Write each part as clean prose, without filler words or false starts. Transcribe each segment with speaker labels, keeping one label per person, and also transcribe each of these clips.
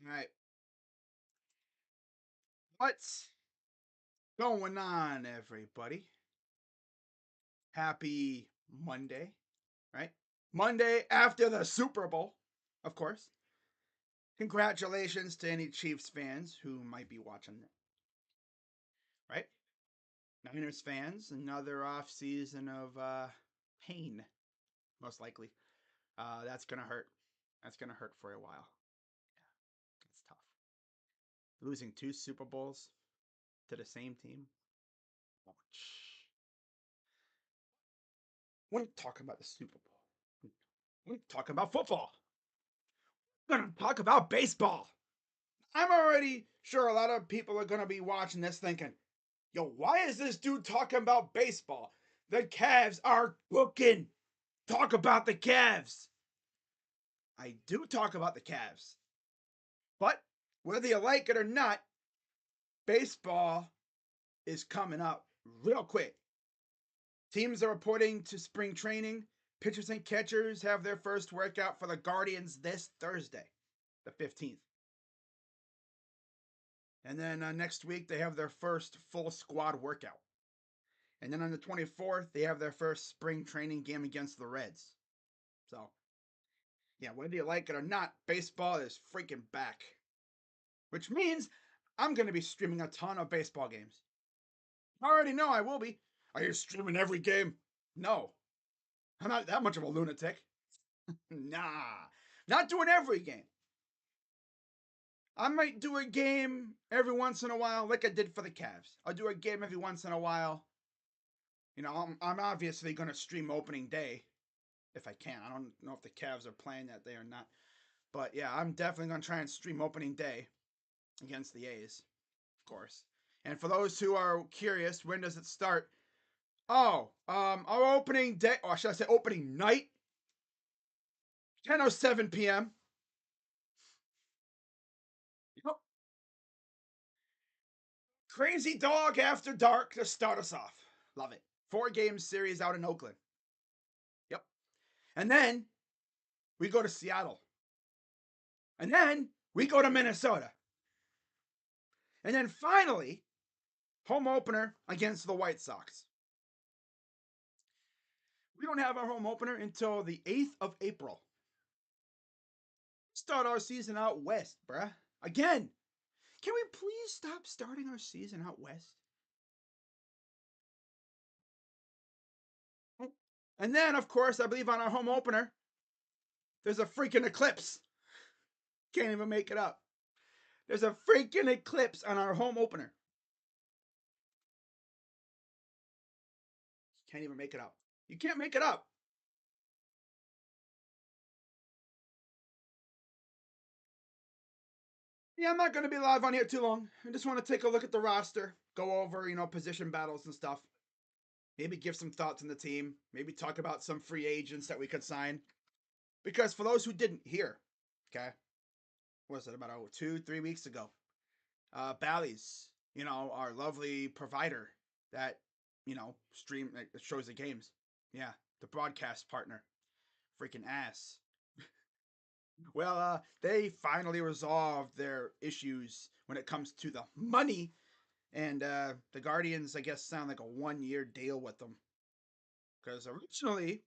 Speaker 1: All right. What's going on, everybody? Happy Monday, right? Monday after the Super Bowl, of course. Congratulations to any Chiefs fans who might be watching it, right? Niners fans, another off season of pain, most likely. That's going to hurt. That's going to hurt for a while. Yeah, it's tough. Losing two Super Bowls to the same team. Ouch. We're talking about the Super Bowl. We're talking about football. We're going to talk about baseball. I'm already sure a lot of people are going to be watching this thinking, yo, why is this dude talking about baseball? The Cavs are cooking. Talk about the Cavs. I do talk about the Cavs. But whether you like it or not, baseball is coming up real quick. Teams are reporting to spring training. Pitchers and catchers have their first workout for the Guardians this Thursday, the 15th. And then next week, they have their first full squad workout. And then on the 24th, they have their first spring training game against the Reds. So, yeah, whether you like it or not, baseball is freaking back. Which means I'm going to be streaming a ton of baseball games. I already know I will be. Are you streaming every game? No. I'm not that much of a lunatic. Nah. Not doing every game. I might do a game every once in a while, like I did for the Cavs. I'll do a game every once in a while. You know, I'm obviously going to stream opening day if I can. I don't know if the Cavs are playing that day or not. But yeah, I'm definitely going to try and stream opening day against the A's, of course. And for those who are curious, when does it start? Oh, our opening day, or should I say opening night? 10:07 p.m. Yep. Crazy Dog After Dark to start us off. Love it. 4 game series out in Oakland. Yep. And then we go to Seattle. And then we go to Minnesota. And then finally, home opener against the White Sox. We don't have our home opener until the 8th of April. Start our season out west, bruh. Again, can we please stop starting our season out west? And then, of course, I believe on our home opener, there's a freaking eclipse. Can't even make it up. There's a freaking eclipse on our home opener. Can't even make it up. You can't make it up. Yeah, I'm not going to be live on here too long. I just want to take a look at the roster, go over, position battles and stuff. Maybe give some thoughts on the team. Maybe talk about some free agents that we could sign. Because for those who didn't hear, okay, what was it, about 2-3 weeks ago? Bally's, our lovely provider that, stream shows the games. Yeah, the broadcast partner. Freaking ass. Well, they finally resolved their issues when it comes to the money, and the Guardians, I guess, sound like a 1 year deal with them. Because originally,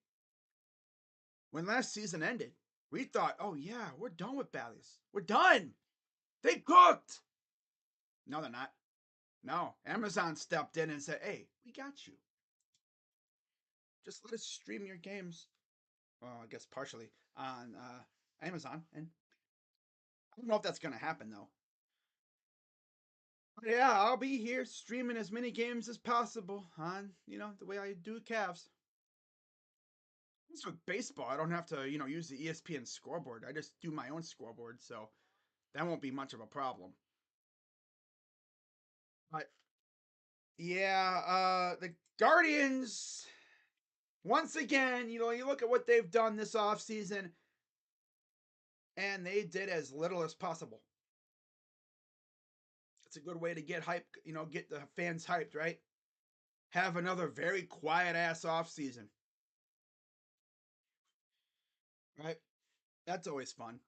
Speaker 1: when last season ended, we thought, oh yeah, we're done with Bally's. We're done. They cooked. No, they're not. No, Amazon stepped in and said, hey, we got you. Just let us stream your games. Well, I guess partially on Amazon, and I don't know if that's gonna happen though. But yeah, I'll be here streaming as many games as possible on the way I do Cavs. Just with baseball, I don't have to use the ESPN scoreboard. I just do my own scoreboard, so that won't be much of a problem. But yeah, the Guardians once again, you look at what they've done this offseason, and they did as little as possible. It's a good way to get hype, get the fans hyped, right? Have another very quiet ass off season, right? That's always fun.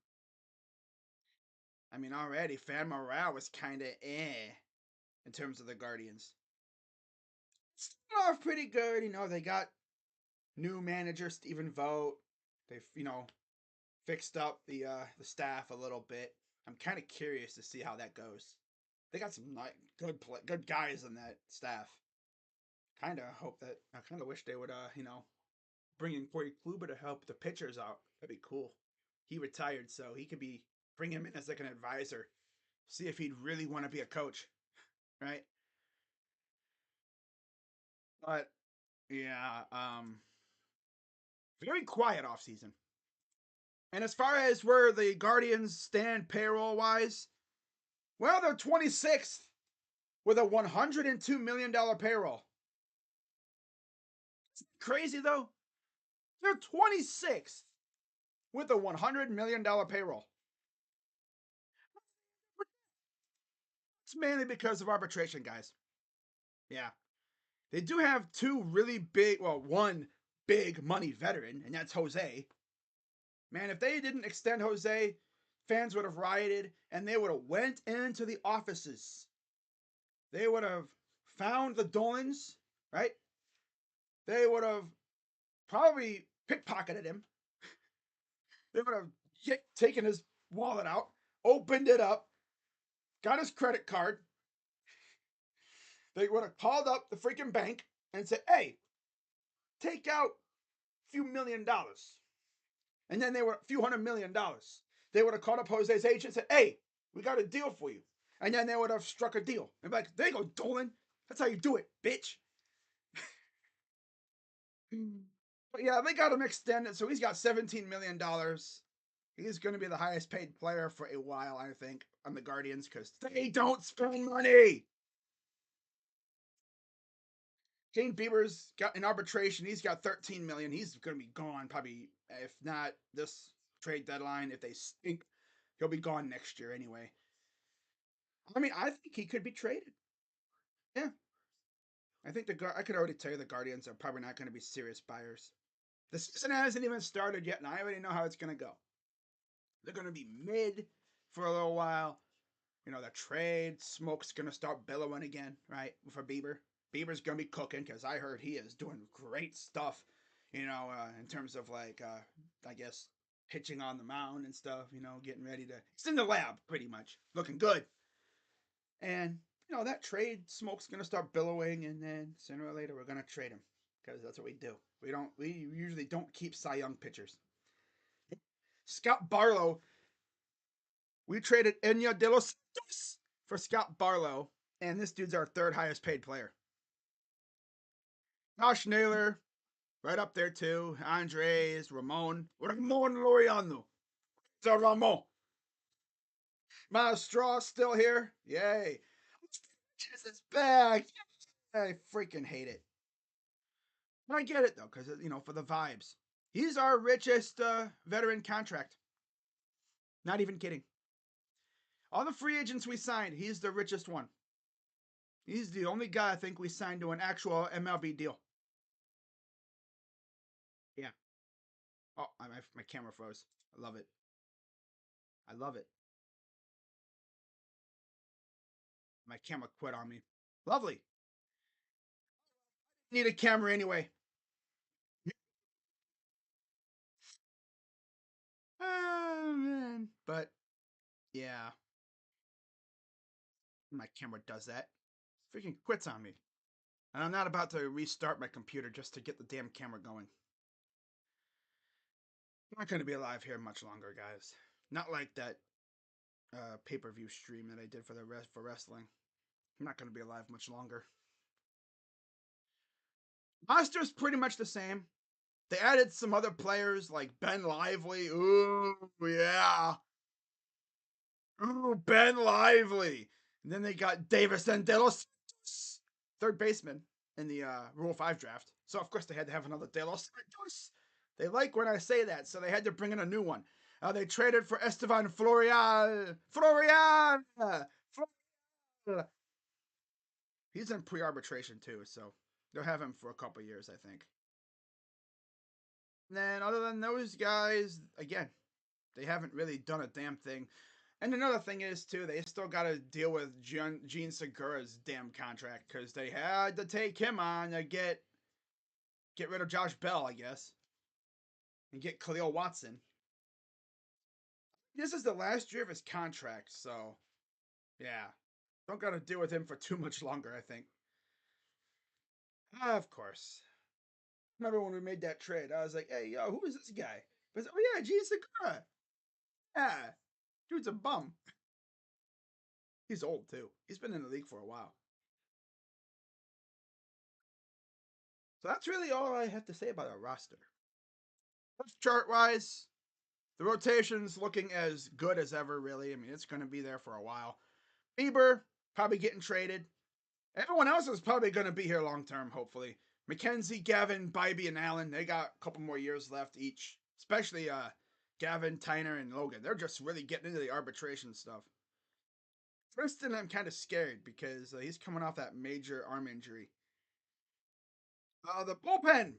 Speaker 1: I mean, already fan morale was kind of in terms of the Guardians. Started off pretty good, They got new manager Stephen Vogt. They've fixed up the staff a little bit. I'm kind of curious to see how that goes. They got some good guys in that staff. Kind of hope that I kind of wish they would bring in Corey Kluber to help the pitchers out. That'd be cool. He retired, so he could bring him in as like an advisor. See if he'd really want to be a coach, right? But yeah, very quiet off season. And as far as where the Guardians stand payroll wise, well, they're 26th with a $102 million payroll. Crazy though. They're 26th with a $100 million payroll. It's mainly because of arbitration, guys. Yeah. They do have one big money veteran, and that's Jose. Man, if they didn't extend Jose, fans would have rioted and they would have went into the offices. They would have found the Dolans, right? They would have probably pickpocketed him. They would have taken his wallet out, opened it up, got his credit card. They would have called up the freaking bank and said, "Hey, take out a few $1,000,000." And then they were a few $100 million. They would have called up Jose's agent and said, "Hey, we got a deal for you." And then they would have struck a deal. And be like, "There you go, Dolan. That's how you do it, bitch." But yeah, they got him extended, so he's got $17 million. He's going to be the highest paid player for a while, I think, on the Guardians because they don't spend money. Shane Bieber's got an arbitration. He's got $13 million. He's going to be gone probably, if not this trade deadline. If they stink, he'll be gone next year anyway. I mean, I think he could be traded. Yeah, I think I could already tell you the Guardians are probably not going to be serious buyers. The season hasn't even started yet, and I already know how it's going to go. They're going to be mid for a little while. The trade smoke's going to start billowing again, right? For Bieber. Bieber's going to be cooking because I heard he is doing great stuff, in terms of I guess, pitching on the mound and stuff, getting ready to. It's in the lab, pretty much. Looking good. And, that trade smoke's going to start billowing, and then sooner or later we're going to trade him because that's what we do. We usually don't keep Cy Young pitchers. Scott Barlow, we traded Enya De Los Santos for Scott Barlow, and this dude's our third highest paid player. Josh Naylor, right up there too. Andres, Ramon Laureano. So Ramon. Miles Straw still here. Yay. Jesus is back. I freaking hate it. But I get it though, because for the vibes. He's our richest veteran contract. Not even kidding. All the free agents we signed, he's the richest one. He's the only guy I think we signed to an actual MLB deal. Yeah. Oh, my camera froze. I love it. I love it. My camera quit on me. Lovely. Need a camera anyway. Oh, man. But, yeah. My camera does that. Freaking quits on me. And I'm not about to restart my computer just to get the damn camera going. I'm not going to be alive here much longer, guys. Not like that pay-per-view stream that I did for wrestling. I'm not going to be alive much longer. Roster's pretty much the same. They added some other players like Ben Lively. Ooh, yeah. Ooh, Ben Lively. And then they got Davison De Los Santos, third baseman in the Rule 5 draft. So, of course, they had to have another De Los Santos. They like when I say that, so they had to bring in a new one. They traded for Estevan Florial. He's in pre-arbitration, too, so they'll have him for a couple years, I think. And then, other than those guys, again, they haven't really done a damn thing. And another thing is too, they still got to deal with Gene Segura's damn contract because they had to take him on to get rid of Josh Bell, I guess, and get Khalil Watson. This is the last year of his contract, so yeah, don't got to deal with him for too much longer. I think. Of course. Remember when we made that trade? I was like, "Hey, yo, who is this guy?" But oh yeah, Gene Segura. Yeah, dude's a bum. He's old too. He's been in the league for a while. So that's really all I have to say about our roster. Chart wise, the rotation's looking as good as ever, really. I mean, it's going to be there for a while. Bieber, probably getting traded. Everyone else is probably going to be here long term, hopefully. McKenzie, Gavin, Bybee, and Allen, they got a couple more years left each. Especially Gavin, Tyner, and Logan. They're just really getting into the arbitration stuff. Tristan, I'm kind of scared because he's coming off that major arm injury. The bullpen.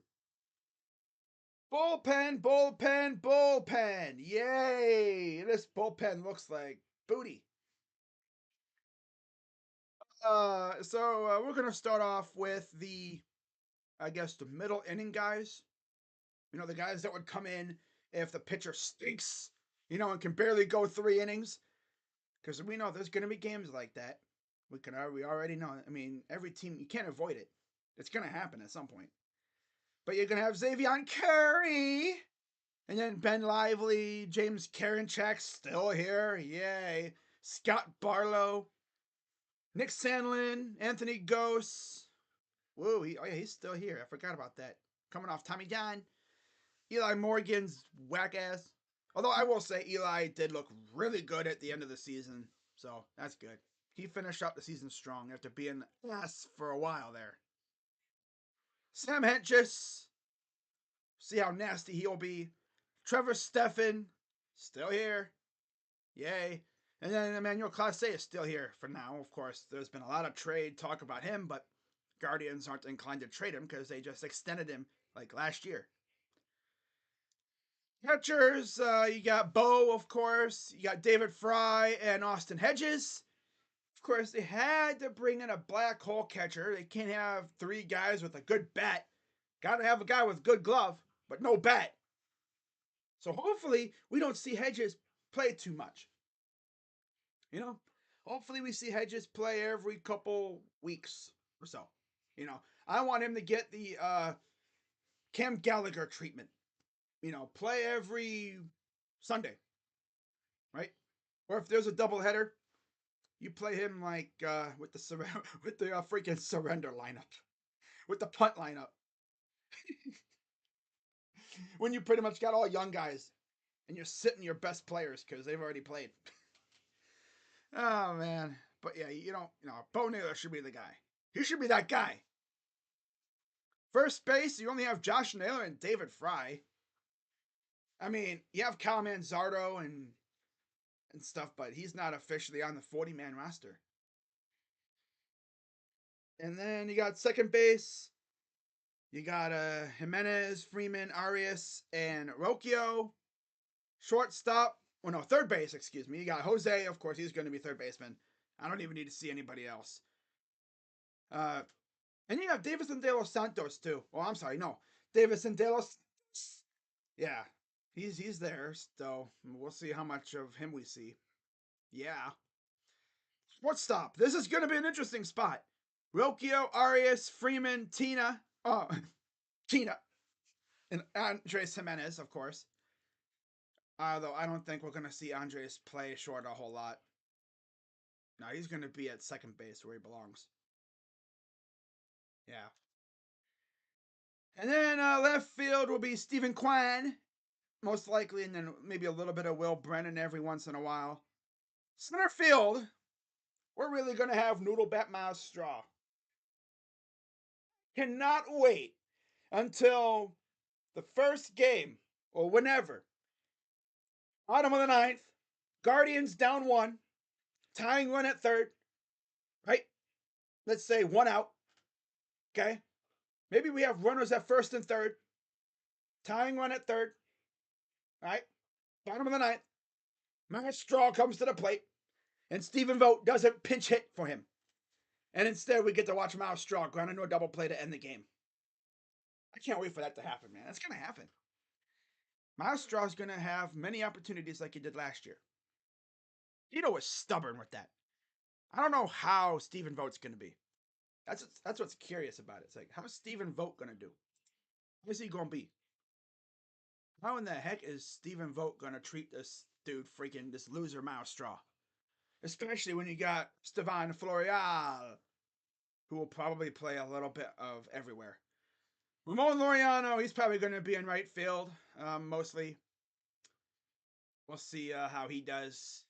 Speaker 1: Bullpen, bullpen, bullpen. Yay! This bullpen looks like booty. So we're gonna start off with I guess, the middle inning guys. You know, the guys that would come in if the pitcher stinks, and can barely go 3 innings. Because we know there's gonna be games like that. We already know. I mean, every team, you can't avoid it. It's gonna happen at some point. But you're gonna have Xavier Curry, and then Ben Lively, James Karinchak still here. Yay. Scott Barlow, Nick Sandlin, Anthony Gose. Whoa, he's still here. I forgot about that. Coming off Tommy John. Eli Morgan's whack ass. Although I will say Eli did look really good at the end of the season. So that's good. He finished up the season strong after being ass for a while there. Sam Hentges. See how nasty he'll be. Trevor Stephan. Still here. Yay. And then Emmanuel Clase is still here for now. Of course, there's been a lot of trade talk about him, but Guardians aren't inclined to trade him because they just extended him like last year. Catchers, you got Bo, of course. You got David Fry and Austin Hedges. Of course, they had to bring in a black hole catcher. They can't have 3 guys with a good bat. Got to have a guy with good glove, but no bat. So hopefully we don't see Hedges play too much. Hopefully we see Hedges play every couple weeks or so. I want him to get the Cam Gallagher treatment. Play every Sunday, right? Or if there's a doubleheader, you play him like with the with the freaking surrender lineup, with the punt lineup. When you pretty much got all young guys, and you're sitting your best players because they've already played. Oh man, but yeah, Bo Naylor should be the guy. He should be that guy. First base, you only have Josh Naylor and David Fry. I mean, you have Kyle Manzardo and stuff, but he's not officially on the 40-man roster. And then you got second base. You got Jimenez, Freeman, Arias, and Rocchio. Shortstop. Well, no, third base, excuse me. You got Jose, of course, he's going to be third baseman. I don't even need to see anybody else. And you have Davison De Los Santos, too. Oh, I'm sorry, no. Davison De Los... Yeah, he's there, so we'll see how much of him we see. Yeah. Shortstop. This is going to be an interesting spot. Rocchio, Arias, Freeman, Tina. Oh, Tina. And Andres Jimenez, of course. Though I don't think we're going to see Andres play short a whole lot. No, he's going to be at second base where he belongs. Yeah. And then left field will be Stephen Kwan, most likely, and then maybe a little bit of Will Brennan every once in a while. Center field, we're really going to have Noodle Bat Miles Straw. Cannot wait until the first game, or whenever. Bottom of the ninth, Guardians down 1, tying run at third, right? Let's say 1 out, okay? Maybe we have runners at first and third, tying run at third, right? Bottom of the ninth. Myles Straw comes to the plate, and Stephen Vogt doesn't pinch hit for him. And instead, we get to watch Myles Straw ground into a double play to end the game. I can't wait for that to happen, man. That's going to happen. Myles Straw is going to have many opportunities like he did last year. Tito was stubborn with that. I don't know how Stephen Vogt's going to be. That's what's curious about it. It's like, how's Stephen Vogt going to do? What's he going to be? How in the heck is Stephen Vogt going to treat this dude, freaking this loser Myles Straw? Especially when you got Stevan Florial, who will probably play a little bit of everywhere. Ramon Laureano, he's probably going to be in right field, mostly. We'll see how he does.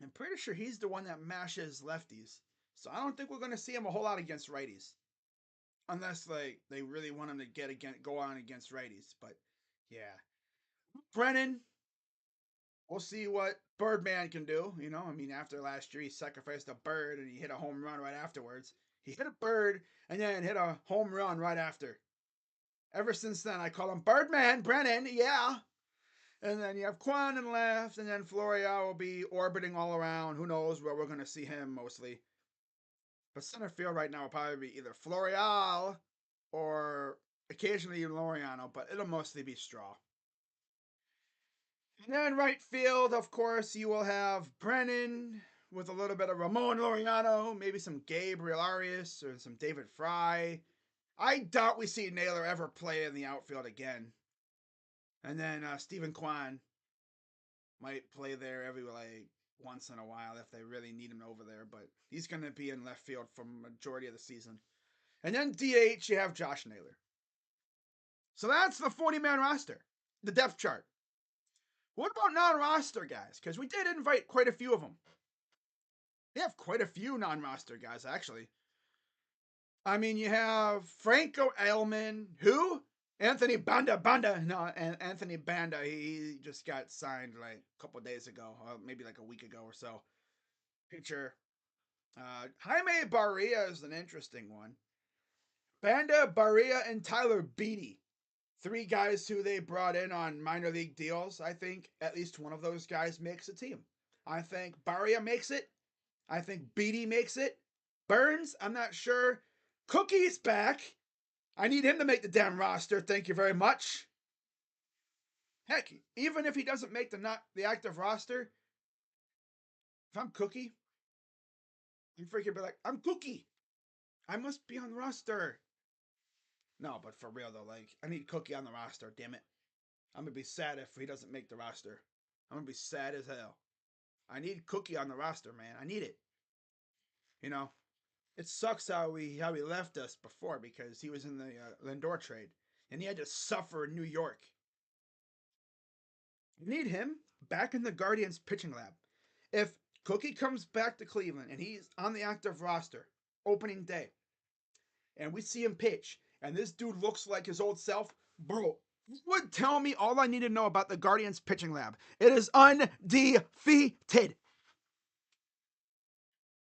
Speaker 1: I'm pretty sure he's the one that mashes lefties. So I don't think we're going to see him a whole lot against righties. Unless, like, they really want him to go on against righties. But, yeah. Brennan, we'll see what Birdman can do. You know, I mean, after last year, he sacrificed a bird and he hit a home run right afterwards. He hit a bird and then hit a home run right after. Ever since then, I call him Birdman Brennan, yeah. And then you have Kwan in left, and then Florial will be orbiting all around. Who knows where we're going to see him mostly. But center field right now will probably be either Florial or occasionally Laureano, but it'll mostly be Straw. And then right field, of course, you will have Brennan with a little bit of Ramon Laureano, maybe some Gabriel Arias or some David Fry. I doubt we see Naylor ever play in the outfield again. And then Stephen Kwan might play there every once in a while if they really need him over there, but he's going to be in left field for majority of the season. And then DH, you have Josh Naylor. So that's the 40-man roster, the depth chart. What about non-roster guys? Because we did invite quite a few of them. We have quite a few non-roster guys, actually. I mean, you have Franco Elman, who? Anthony Banda. No, Anthony Banda, he just got signed like a couple days ago, maybe like a week ago or so. Pitcher. Jaime Barria is an interesting one. Banda, Barria, and Tyler Beatty. 3 guys who they brought in on minor league deals. I think at least one of those guys makes a team. I think Barria makes it. I think Beatty makes it. Burns, I'm not sure. Cookie's back. I need him to make the damn roster. Thank you very much. Heck, even if he doesn't make the active roster, if I'm Cookie, I'm freaking be like, I'm Cookie. I must be on the roster. No, but for real though, like, I need Cookie on the roster, damn it. I'm gonna be sad if he doesn't make the roster. I'm gonna be sad as hell. I need Cookie on the roster, man. I need it. You know, it sucks how he left us before because he was in the Lindor trade and he had to suffer in New York. You need him back in the Guardians pitching lab. If Cookie comes back to Cleveland and he's on the active roster opening day, and we see him pitch, and this dude looks like his old self, bro, would tell me all I need to know about the Guardians pitching lab. It is undefeated.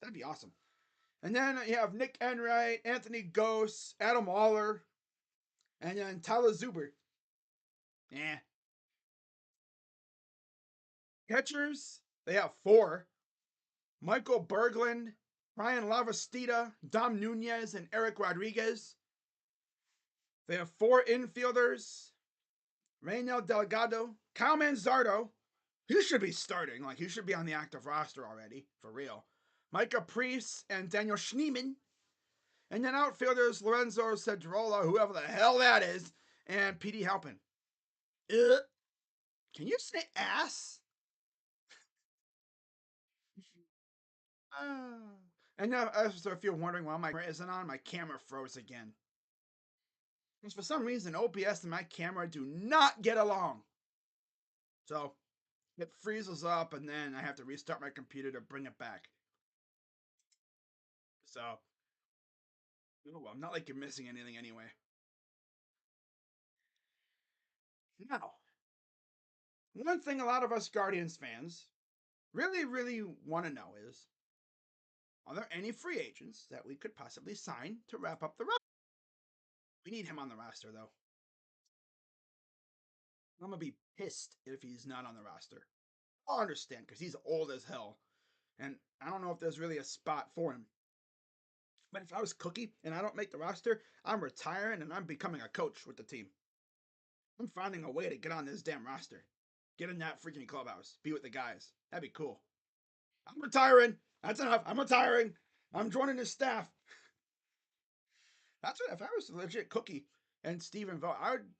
Speaker 1: That'd be awesome. And then you have Nick Enright, Anthony Gose, Adam Waller, and then Tyler Zuber. Yeah. Catchers, they have 4. Michael Berglund, Ryan Lavastida, Dom Nunez, and Eric Rodriguez. They have 4 infielders. Reynel Delgado, Kyle Manzardo. He should be starting. Like, he should be on the active roster already, for real. Micah Priest and Daniel Schneemann. And then outfielders Lorenzo Cedrola, whoever the hell that is, and Petey Halpin. Can you say ass? And now, so if you're wondering why my camera isn't on, my camera froze again. Because for some reason, OBS and my camera do not get along. So, it freezes up, and then I have to restart my computer to bring it back. So, oh, I'm not like you're missing anything anyway. Now, one thing a lot of us Guardians fans really want to know is, are there any free agents that we could possibly sign to wrap up the roster? We need him on the roster, though. I'm going to be pissed if he's not on the roster. I'll understand because he's old as hell. And I don't know if there's really a spot for him. But if I was Cookie and I don't make the roster, I'm retiring and I'm becoming a coach with the team. I'm finding a way to get on this damn roster. Get in that freaking clubhouse. Be with the guys. That'd be cool. I'm retiring. That's enough. I'm retiring. I'm joining his staff. That's what if I was a legit Cookie and Steven Vogt,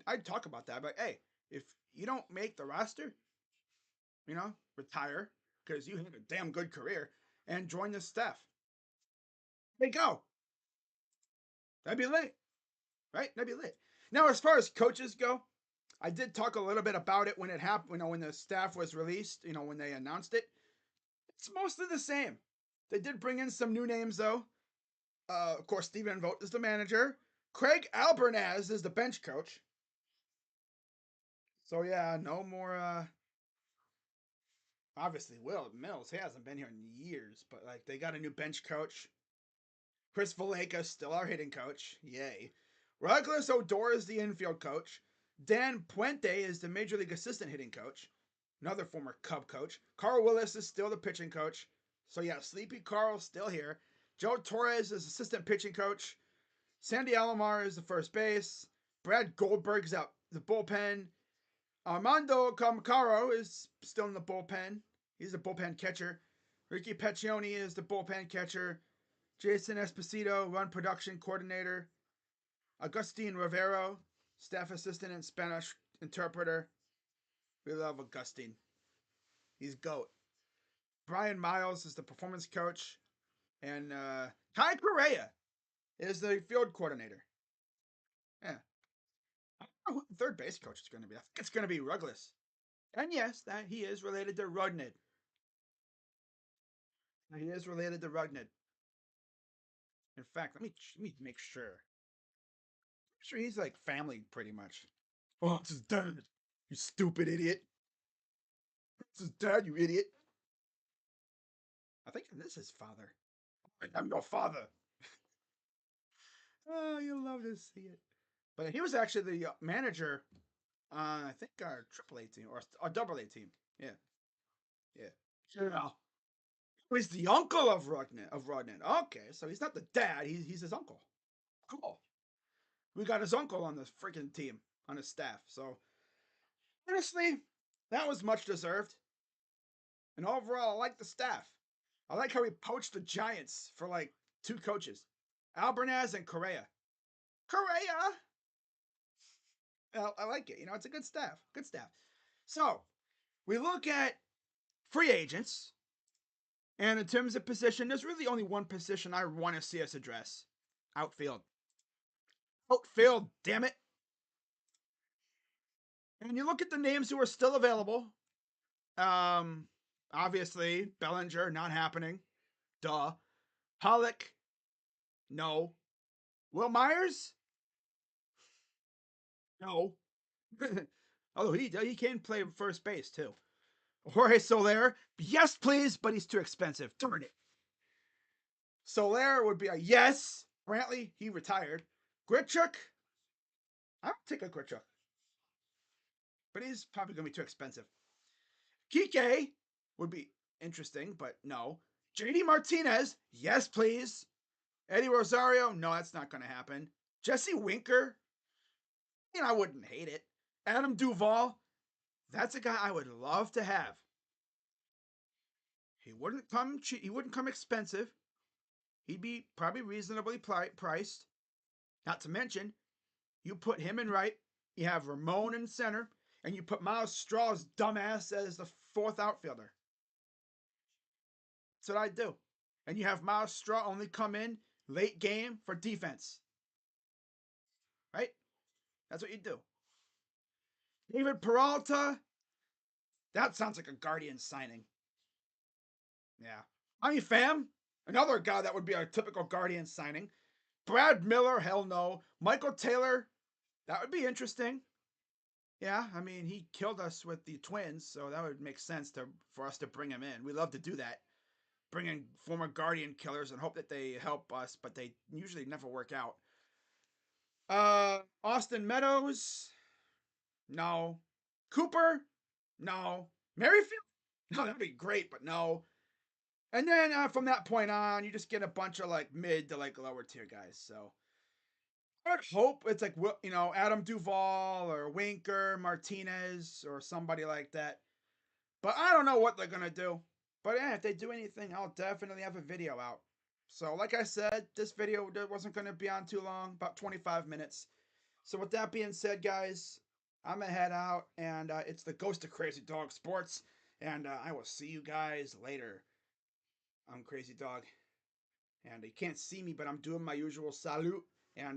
Speaker 1: I'd talk about that. But hey, if you don't make the roster, retire because you had a damn good career and join the staff. There you go. That'd be lit. Right? That'd be lit. Now, as far as coaches go, I did talk a little bit about it when it happened, when the staff was released, when they announced it. It's mostly the same. They did bring in some new names though. Of course, Steven Vogt is the manager. Craig Albernaz is the bench coach. So yeah, no more obviously Will Mills, he hasn't been here in years, but like they got a new bench coach. Chris Valenka still our hitting coach. Yay. Douglas Odor is the infield coach. Dan Puente is the major league assistant hitting coach. Another former Cub coach. Carl Willis is still the pitching coach. So yeah, Sleepy Carl's still here. Joe Torres is assistant pitching coach. Sandy Alomar is the first base. Brad Goldberg's out the bullpen. Armando Camcaro is still in the bullpen. He's a bullpen catcher. Ricky Paccioni is the bullpen catcher. Jason Esposito, run production coordinator. Agustin Rivero, staff assistant and Spanish interpreter. We love Agustin. He's GOAT. Brian Miles is the performance coach. And Ty Correa is the field coordinator. Yeah. I don't know who the third base coach is going to be. I think it's going to be Ruggles. And yes, that he is related to Rudnid. He is related to Rudnid. In fact, let me make sure. I'm sure he's like family pretty much. Oh, it's his dad. You stupid idiot. It's his dad, you idiot. I think this is his father. I'm your father. Oh, you'll love to see it. But he was actually the manager on, I think, our AAA team or our AA team. Yeah. Yeah. Yeah. He's the uncle of Rodney. Okay, so he's not the dad. He's his uncle. Cool. We got his uncle on the freaking team, on his staff. So, honestly, that was much deserved. And overall, I like the staff. I like how he poached the Giants for like 2 coaches, Albernaz and Correa. Correa. I like it. It's a good staff. Good staff. So we look at free agents, and in terms of position, there's really only one position I want to see us address: outfield. Outfield, damn it. And you look at the names who are still available. Obviously, Bellinger, not happening. Duh. Pollock, no. Will Myers, no. Although he can play first base too. Jorge Soler, yes, please, but he's too expensive. Darn it. Soler would be a yes. Brantley, he retired. Grichuk, I would take a Grichuk, but he's probably going to be too expensive. Kike would be interesting, but no. JD Martinez, yes, please. Eddie Rosario, no, that's not going to happen. Jesse Winker, I wouldn't hate it. Adam Duvall, that's a guy I would love to have. He wouldn't come cheap. He wouldn't come expensive. He'd be probably reasonably priced. Not to mention, you put him in right. You have Ramon in center, and you put Miles Straw's dumbass as the 4th outfielder. That's what I'd do. And you have Miles Straw only come in late game for defense. Right? That's what you do. David Peralta, that sounds like a Guardian signing. Yeah. I mean, Pham, another guy that would be a typical Guardian signing. Brad Miller, hell no. Michael Taylor, that would be interesting. Yeah, I mean, he killed us with the Twins, so that would make sense for us to bring him in. We love to do that. Bring in former Guardian killers and hope that they help us, but they usually never work out. Austin Meadows, no. Cooper, no. Merrifield, No, that'd be great, but no. And then from that point on, you just get a bunch of like mid to like lower tier guys. So I would hope it's like Adam Duvall or Winker, Martinez, or somebody like that. But I don't know what they're gonna do. But yeah, if they do anything, I'll definitely have a video out. So like I said, this video wasn't gonna be on too long, about 25 minutes. So with that being said, guys, I'm gonna head out, and it's the Ghost of Crazy Dog Sports, and I will see you guys later. I'm Crazy Dog, and you can't see me, but I'm doing my usual salute.